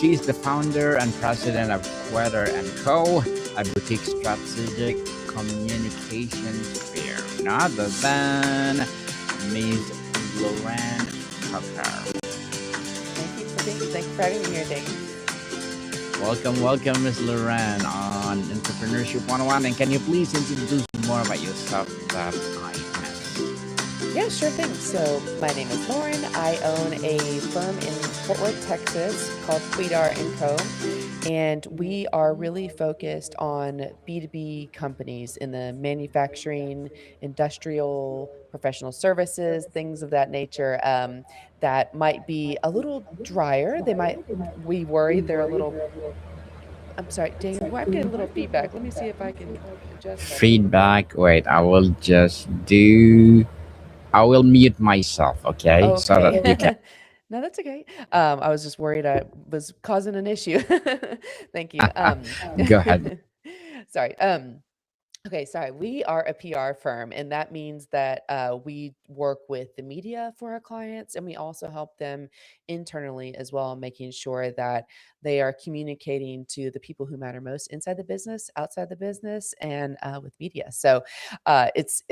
She's the founder and president of Kwedar Co, a boutique strategic communications firm, none other than Ms. Lauren Cockerell. Thank you for having me here, Dane. Welcome, Ms. Lauren, on Entrepreneurship 101. And can you please introduce more about yourself that I missed? Yeah, sure thing. So my name is Lauren. I own a firm in Fort Worth, Texas called Kwedar Co. And we are really focused on B2B companies in the manufacturing, industrial, professional services, things of that nature, that might be a little drier. We worry they're a little, I'm sorry, Dane, I'm getting a little feedback. Let me see if I can adjust that a little bit. Feedback. Wait, I will mute myself, okay? So that Okay. you can. No, that's okay. I was just worried I was causing an issue. Thank you. Go ahead. Sorry. Okay, sorry. We are a PR firm, and that means that we work with the media for our clients, and we also help them internally as well, making sure that they are communicating to the people who matter most inside the business, outside the business, and with media. So it's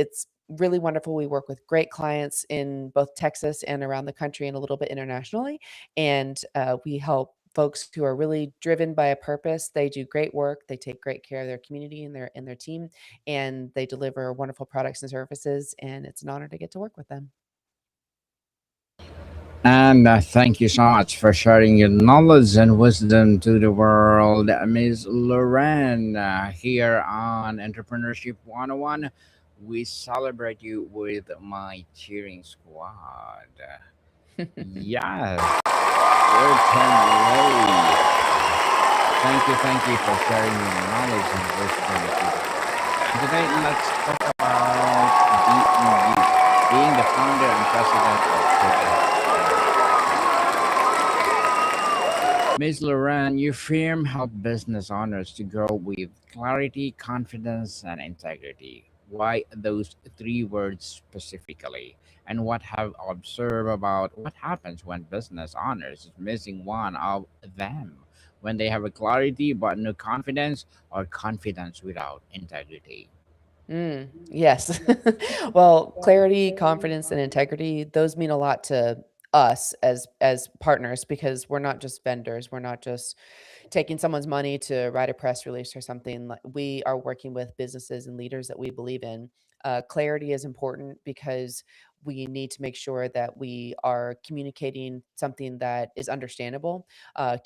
really wonderful. We work with great clients in both Texas and around the country, and a little bit internationally, and we help folks who are really driven by a purpose. They do great work. They take great care of their community and their team, and they deliver wonderful products and services. And it's an honor to get to work with them. And thank you so much for sharing your knowledge and wisdom to the world, Ms. Lauren. Here on Entrepreneurship 101, we celebrate you with my cheering squad. Yes, welcome, Lay. Thank you for sharing your knowledge and wisdom to the world. And today, let's talk about being the founder and president of Ms. Lauren, your firm help business owners to grow with clarity, confidence, and integrity. Why those three words specifically? And what have observed about what happens when business owners is missing one of them? When they have a clarity but no confidence, or confidence without integrity? Yes. Well, clarity, confidence, and integrity, those mean a lot to us as partners, because we're not just vendors. We're not just taking someone's money to write a press release or something. Like, we are working with businesses and leaders that we believe in. Clarity is important because we need to make sure that we are communicating something that is understandable.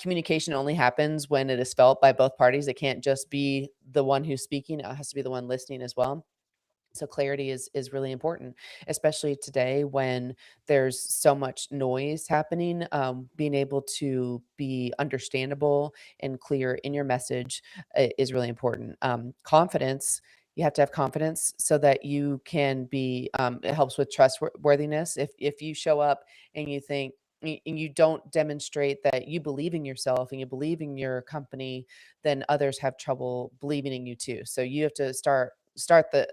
Communication only happens when it is felt by both parties. It can't just be the one who's speaking; it has to be the one listening as well. So clarity is really important, especially today when there's so much noise happening. Being able to be understandable and clear in your message is really important. Confidence. You have to have confidence so that you can be. It helps with trustworthiness. If you show up and you think and you don't demonstrate that you believe in yourself and you believe in your company, then others have trouble believing in you too. So you have to start the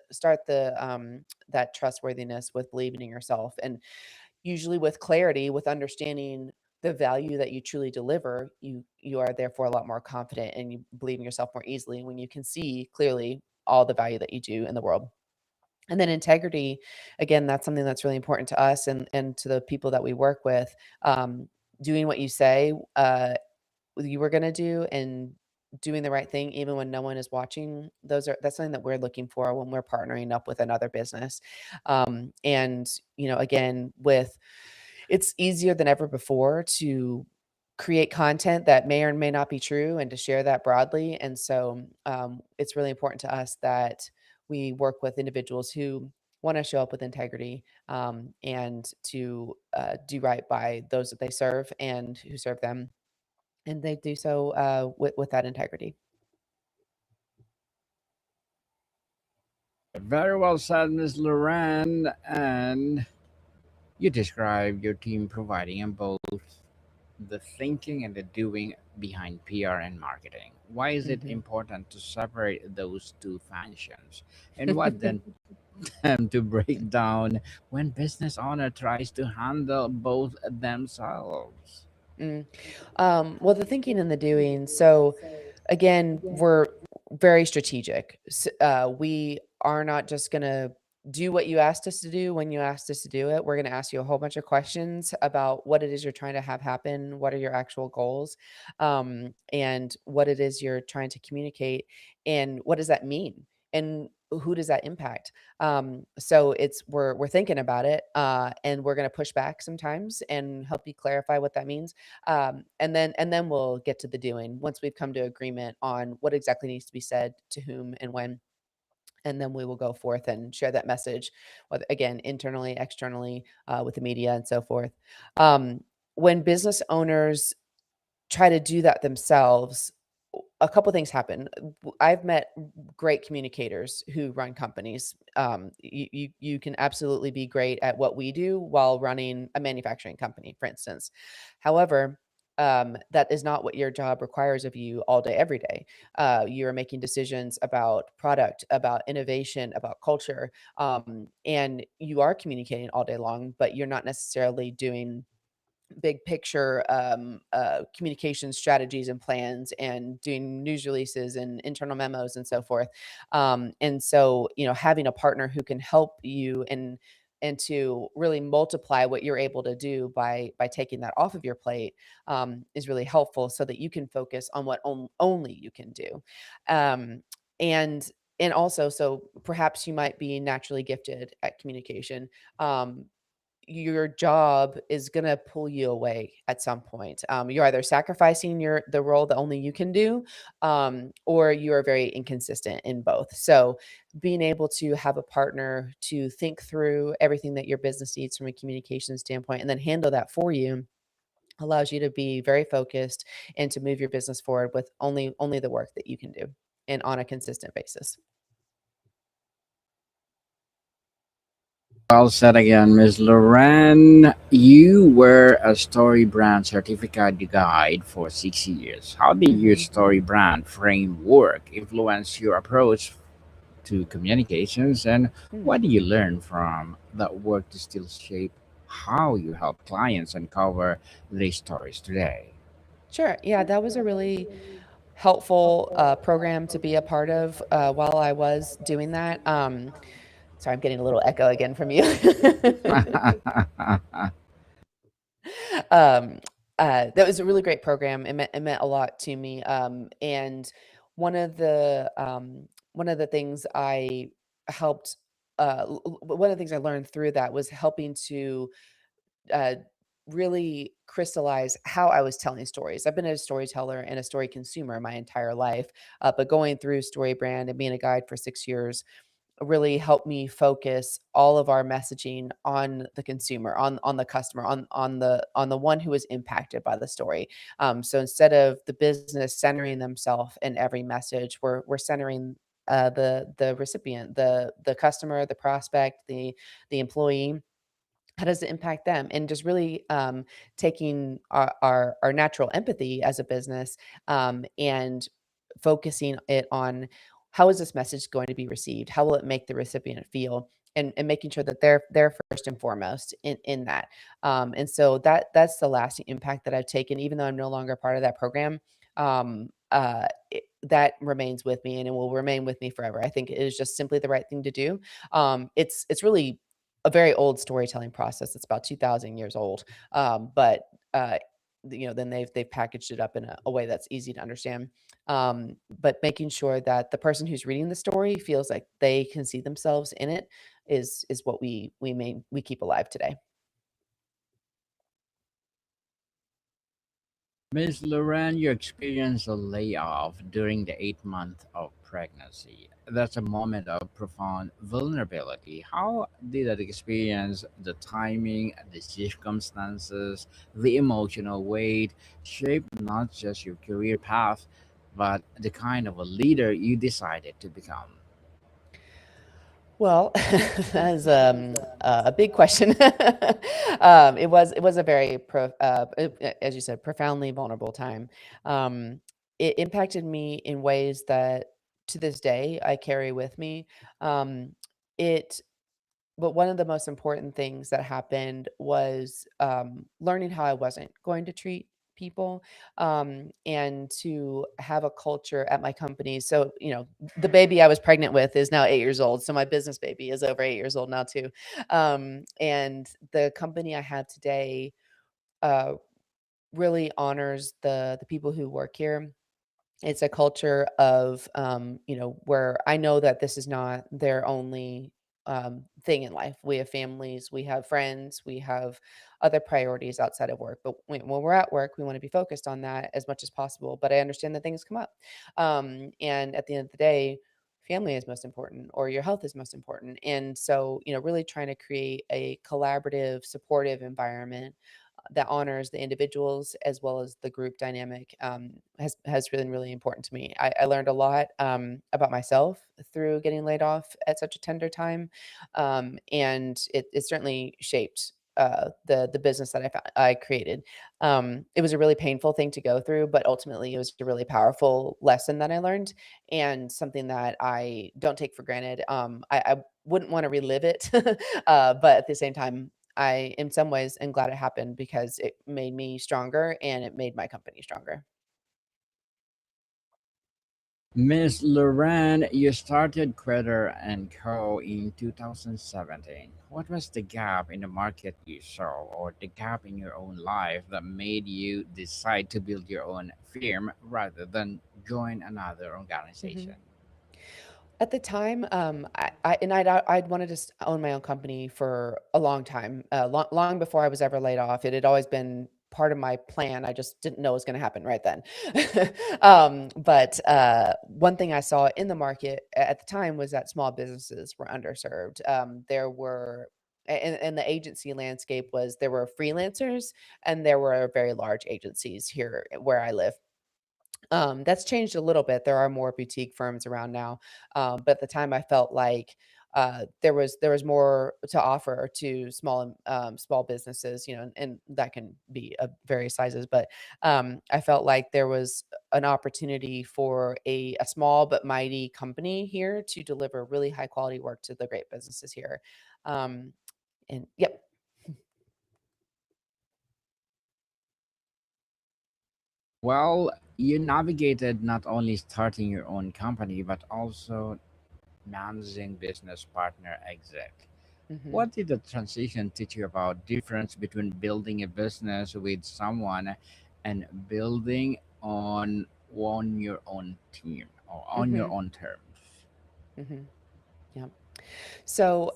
that trustworthiness with believing in yourself, and usually with clarity, with understanding the value that you truly deliver, you are therefore a lot more confident, and you believe in yourself more easily when you can see clearly all the value that you do in the world. And then integrity, again, that's something that's really important to us and to the people that we work with. Doing what you say you were going to do, and doing the right thing even when no one is watching, that's something that we're looking for when we're partnering up with another business. And again, with it's easier than ever before to create content that may or may not be true, and to share that broadly. And so it's really important to us that we work with individuals who want to show up with integrity, and to do right by those that they serve and who serve them, and they do so with that integrity. Very well said, Ms. Lauren. And you describe your team providing in both the thinking and the doing behind PR and marketing. Why is it Mhm. important to separate those two functions? And what then them to break down when business owner tries to handle both themselves? Mm. Well, the thinking and the doing. So, again, we're very strategic. We are not just going to do what you asked us to do when you asked us to do it. We're going to ask you a whole bunch of questions about what it is you're trying to have happen, what are your actual goals, and what it is you're trying to communicate, and what does that mean, and who does that impact? So it's we're thinking about it, and we're going to push back sometimes and help you clarify what that means, and then we'll get to the doing once we've come to agreement on what exactly needs to be said to whom and when, and then we will go forth and share that message, whether again internally, externally, with the media and so forth. When business owners try to do that themselves, a couple things happen. I've met great communicators who run companies. You can absolutely be great at what we do while running a manufacturing company, for instance. However, that is not what your job requires of you all day, every day. You're making decisions about product, about innovation, about culture, and you are communicating all day long, but you're not necessarily doing big picture communication strategies and plans and doing news releases and internal memos and so forth. And so, having a partner who can help you and to really multiply what you're able to do by taking that off of your plate, is really helpful so that you can focus on what only you can do. Um, and and also, so perhaps you might be naturally gifted at communication. Your job is gonna pull you away at some point. You're either sacrificing the role that only you can do, or you are very inconsistent in both. So, being able to have a partner to think through everything that your business needs from a communication standpoint, and then handle that for you, allows you to be very focused and to move your business forward with only the work that you can do, and on a consistent basis. Well said again, Ms. Lauren. You were a Story Brand certificate guide for 6 years. How did your Mhm. Story Brand framework influence your approach to communications, and Mm. what do you learn from that work to still shape how you help clients uncover their stories today? Sure. Yeah, that was a really helpful program to be a part of while I was doing that. Sorry, I'm getting a little echo again from you. um, that was a really great program. It meant a lot to me. And one of the things I helped. One of the things I learned through that was helping to uh, really crystallize how I was telling stories. I've been a storyteller and a story consumer my entire life, but going through Story Brand and being a guide for 6 years really helped me focus all of our messaging on the consumer, on the customer, on the one who was impacted by the story. So instead of the business centering themselves in every message, we're centering the recipient, the customer, the prospect, the employee. How does it impact them? And just really taking our natural empathy as a business, and focusing it on how is this message going to be received? How will it make the recipient feel? And making sure that they're first and foremost in that. And so that's the lasting impact that I've taken, even though I'm no longer part of that program. That remains with me and it will remain with me forever. I think it is just simply the right thing to do. It's really a very old storytelling process. It's about 2,000 years old. But then they've packaged it up in a way that's easy to understand. But making sure that the person who's reading the story feels like they can see themselves in it is what we keep alive today. Ms. Lauren, you experienced a layoff during the 8 month of pregnancy. That's a moment of profound vulnerability. How did that experience, the timing, the circumstances, the emotional weight, shape not just your career path, but the kind of a leader you decided to become? Well, that is a big question. It was a very as you said, profoundly vulnerable time. It impacted me in ways that to this day I carry with me. Um, it But one of the most important things that happened was learning how I wasn't going to treat people, and to have a culture at my company. So, the baby I was pregnant with is now 8 years old. So my business baby is over 8 years old now too. And the company I have today uh, really honors the people who work here. It's a culture of, where I know that this is not their only thing in life. We have families, we have friends, we have other priorities outside of work. But when we're at work, we want to be focused on that as much as possible. But I understand that things come up. And at the end of the day, family is most important, or your health is most important. And so, really trying to create a collaborative, supportive environment that honors the individuals as well as the group dynamic, has been really important to me. I learned a lot about myself through getting laid off at such a tender time, and it certainly shaped the business that I created. It was a really painful thing to go through, but ultimately it was a really powerful lesson that I learned, and something that I don't take for granted. I wouldn't want to relive it, but at the same time, I, in some ways, am glad it happened because it made me stronger and it made my company stronger. Miss Lauren, you started Kwedar and Co. in 2017. What was the gap in the market you saw, or the gap in your own life that made you decide to build your own firm rather than join another Mhm. organization? At the time, I'd wanted to own my own company for a long time, long before I was ever laid off. It had always been part of my plan. I just didn't know it was going to happen right then. But one thing I saw in the market at the time was that small businesses were underserved. There were and the agency landscape was, there were freelancers and there were very large agencies here where I live. That's changed a little bit. There are more boutique firms around now, but at the time, I felt like there was more to offer to small businesses, and that can be of various sizes. But I felt like there was an opportunity for a small but mighty company here to deliver really high quality work to the great businesses here. Um, and yep. Well, you navigated not only starting your own company, but also managing business partner exit. Hmm. What did the transition teach you about difference between building a business with someone and building on your own team or on your Hmm. own terms? Hmm. So,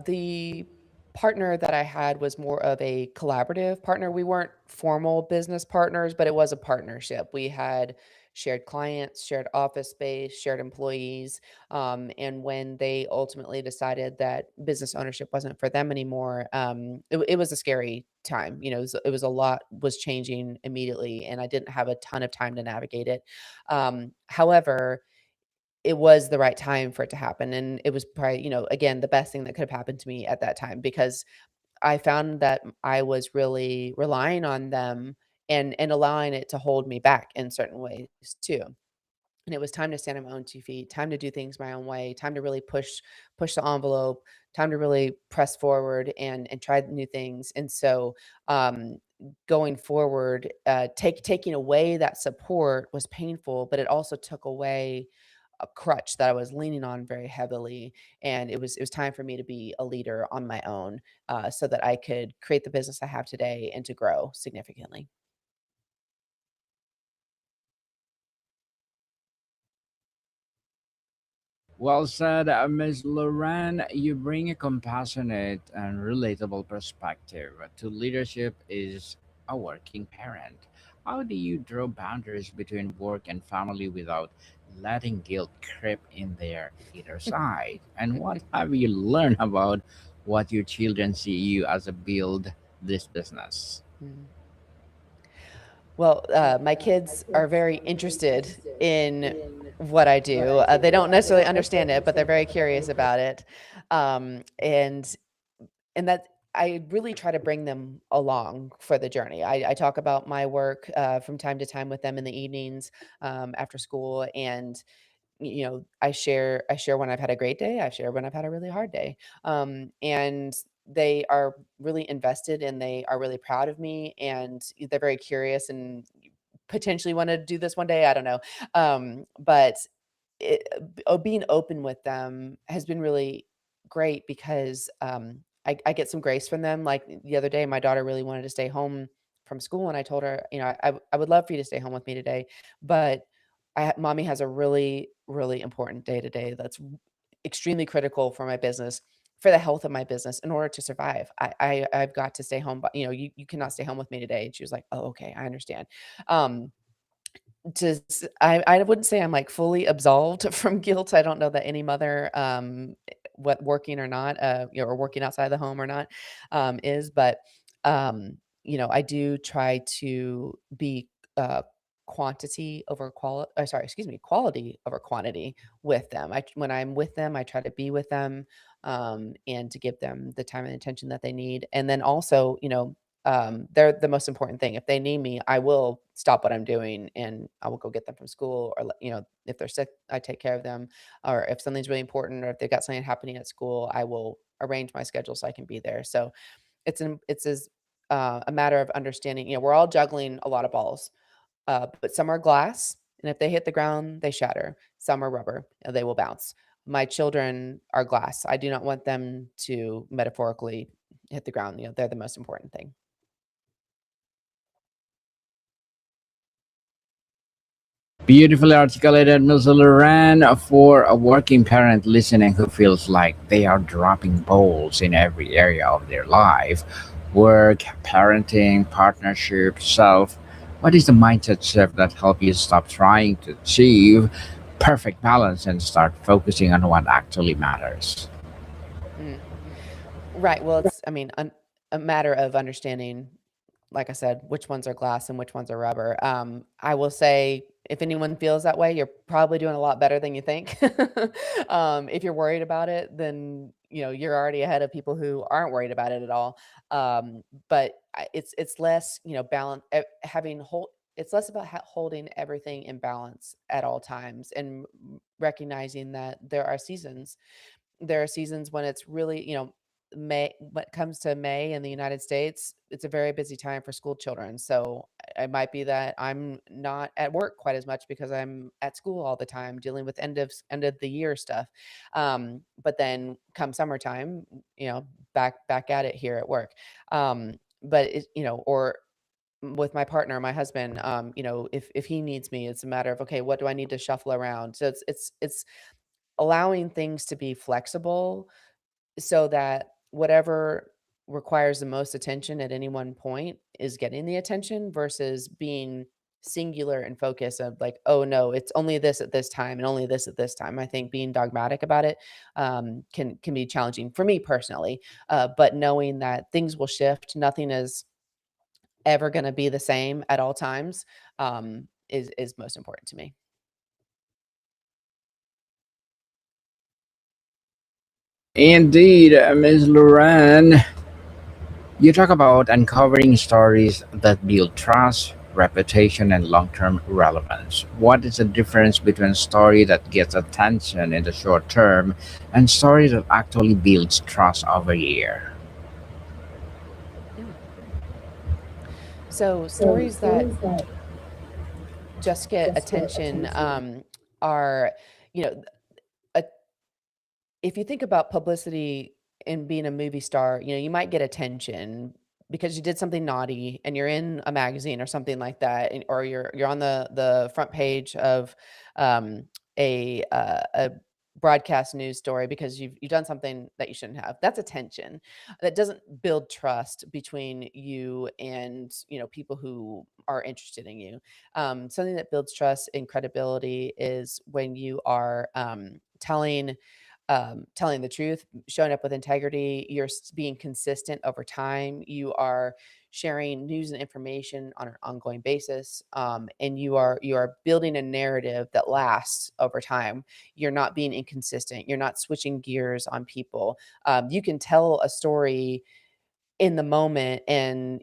the partner that I had was more of a collaborative partner. We weren't formal business partners, but it was a partnership. We had shared clients, shared office space, shared employees. And when they ultimately decided that business ownership wasn't for them anymore, it was a scary time. It was a lot was changing immediately, and I didn't have a ton of time to navigate it. However, it was the right time for it to happen, and it was probably, again, the best thing that could have happened to me at that time, because I found that I was really relying on them and allowing it to hold me back in certain ways too. And it was time to stand on my own 2 feet, time to do things my own way, time to really push the envelope, time to really press forward and try new things. And so, going forward, taking away that support was painful, but it also took away a crutch that I was leaning on very heavily, and it was time for me to be a leader on my own, so that I could create the business I have today and to grow significantly. Well said, Ms. Loran. You bring a compassionate and relatable perspective to leadership is a working parent. How do you draw boundaries between work and family without letting guilt creep in there either side? And what have you learned about what your children see you as a build this business? Mhm. Well, my kids are very interested in what I do. They don't necessarily understand it, but they're very curious about it. And that I really try to bring them along for the journey. I talk about my work from time to time with them in the evenings, after school, and I share when I've had a great day. I share when I've had a really hard day. And they are really invested and they are really proud of me, and they're very curious and potentially want to do this one day. I don't know. But being open with them has been really great because I get some grace from them. Like the other day, my daughter really wanted to stay home from school, and I told her, I would love for you to stay home with me today, but mommy has a really, really important day today that's extremely critical for my business, for the health of my business, in order to survive. I've got to stay home, but you cannot stay home with me today. And she was like, oh, okay, I understand. Um, just I wouldn't say I'm, like, fully absolved from guilt. I don't know that any mother, what working or not, or working outside the home or not, is, but, I do try to be, quantity over sorry, excuse me, quality over quantity with them. When I'm with them, I try to be with them, and to give them the time and attention that they need, and then also, they're the most important thing. If they need me, I will stop what I'm doing and I will go get them from school, or, if they're sick, I take care of them. Or if something's really important, or if they've got something happening at school, I will arrange my schedule so I can be there. So it's as a matter of understanding, we're all juggling a lot of balls, but some are glass. And if they hit the ground, they shatter. Some are rubber, and they will bounce. My children are glass. I do not want them to metaphorically hit the ground. They're the most important thing. Beautifully articulated, Ms. Loran, for a working parent listening who feels like they are dropping balls in every area of their life: work, parenting, partnership, self. What is the mindset shift that help you stop trying to achieve perfect balance and start focusing on what actually matters? Mm. Right. Well, it's, I mean, a matter of understanding, like I said, which ones are glass and which ones are rubber. I will say, if anyone feels that way, you're probably doing a lot better than you think. If you're worried about it, then you're already ahead of people who aren't worried about it at all. But it's less, balance, having whole. It's less about holding everything in balance at all times, and recognizing that there are seasons when it's really, May. When it comes to May in the United States, it's a very busy time for school children. So it might be that I'm not at work quite as much because I'm at school all the time dealing with end of the year stuff. But then come summertime, back at it here at work. But or with my partner, my husband, if he needs me, it's a matter of, okay, what do I need to shuffle around? So it's allowing things to be flexible, so that whatever requires the most attention at any one point is getting the attention, versus being singular and focused of, like, oh no, it's only this at this time and only this at this time. I think being dogmatic about it, can be challenging for me personally. But knowing that things will shift, nothing is ever going to be the same at all times, is most important to me. Indeed, Ms. Loran, you talk about uncovering stories that build trust, reputation, and long term relevance. What is the difference between a story that gets attention in the short term and story that actually builds trust over a year? Yeah. So stories that just get attention, are, you know, a if you think about publicity and being a movie star, you might get attention because you did something naughty and you're in a magazine or something like that, or you're on the front page of, um, a broadcast news story because you've done something that you shouldn't have. That's attention. That doesn't build trust between you and people who are interested in you. Something that builds trust and credibility is when you are, telling the truth, showing up with integrity, you're being consistent over time, you are sharing news and information on an ongoing basis, and you are building a narrative that lasts over time. You're not being inconsistent. You're not switching gears on people. You can tell a story in the moment and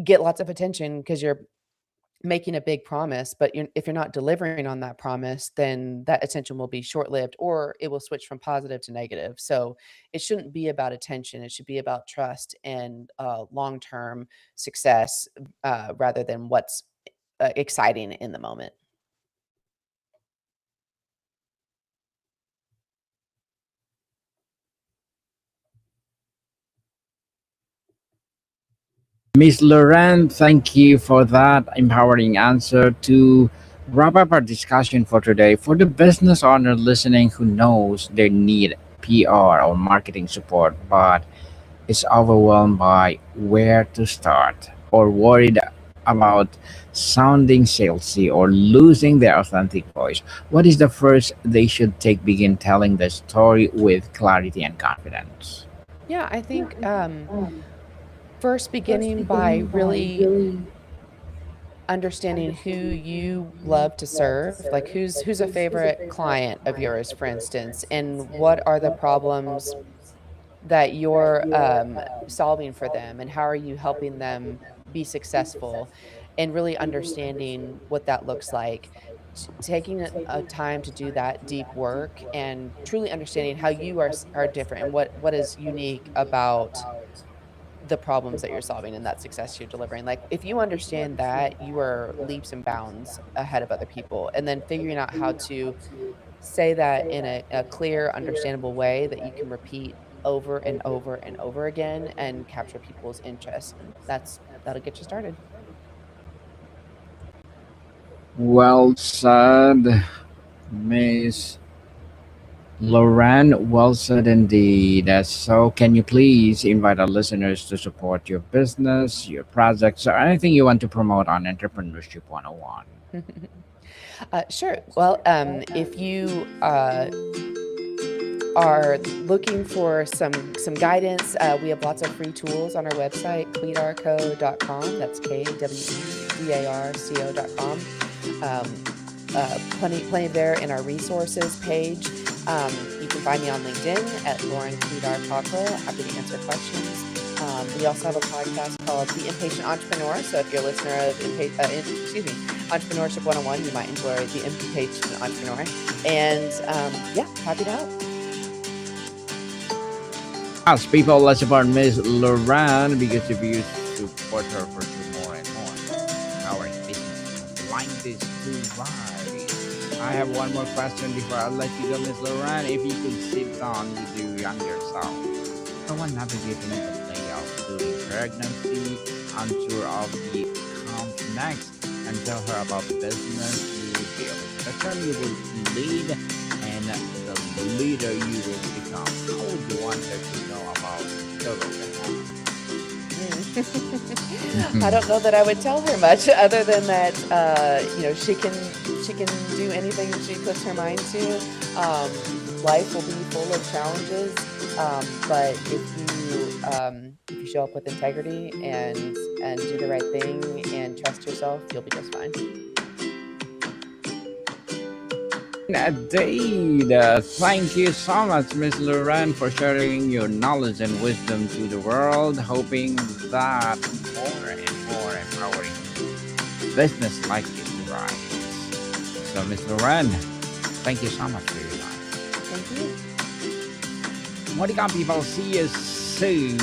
get lots of attention because you're making a big promise, but if you're not delivering on that promise, then that attention will be short-lived or it will switch from positive to negative. So it shouldn't be about attention. It should be about trust and long-term success rather than what's exciting in the moment. Miss Lauren, thank you for that empowering answer. To wrap up our discussion for today, for the business owner listening who knows they need PR or marketing support, but is overwhelmed by where to start or worried about sounding salesy or losing their authentic voice, what is the first they should take begin telling the story with clarity and confidence? Yeah, I think first beginning by really understanding who you love to serve, like who's a favorite client of yours, for instance, and what are the problems that you're solving for them, and how are you helping them be successful, and really understanding what that looks like. Taking a time to do that deep work and truly understanding how you are different and what is unique about the problems that you're solving and that success you're delivering. Like, if you understand that, you are leaps and bounds ahead of other people. And then figuring out how to say that in a clear, understandable way that you can repeat over and over and over again and capture people's interest. And that'll get you started. Well said, Miss Lauren. Well said indeed. So, can you please invite our listeners to support your business, your projects, or anything you want to promote on Entrepreneurship 101? Sure. Well, if you are looking for some guidance, we have lots of free tools on our website, kwedarco.com. That's KWEDARCO.com. Plenty there in our resources page. You can find me on LinkedIn at Lauren Cockerell. Happy to answer questions. We also have a podcast called The Impatient Entrepreneur. So if you're a listener of Entrepreneurship 101, you might enjoy The Impatient Entrepreneur. And yeah, happy to help. As people, let's support Miss Lauren because if you support her for more and more, our business like this to rise. I have one more question before I let you go, Miss Lauren. If you could sit down with your younger self, someone navigating the layout during pregnancy, unsure of the account next, and tell her about business you will build, the term you will lead, and the leader you will become, how would you want her to know about the road ahead? I don't know that I would tell her much other than that, she can do anything she puts her mind to. Life will be full of challenges, but if you show up with integrity and do the right thing and trust yourself, you'll be just fine. Indeed. Thank you so much, Miss Lauren, for sharing your knowledge and wisdom to the world. Hoping that more and more empowering business like this to rise. So, Miss Lauren, thank you so much for your time. Thank you. Monica people, see you soon.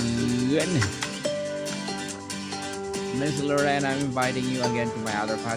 Miss Lauren, I'm inviting you again to my other podcast.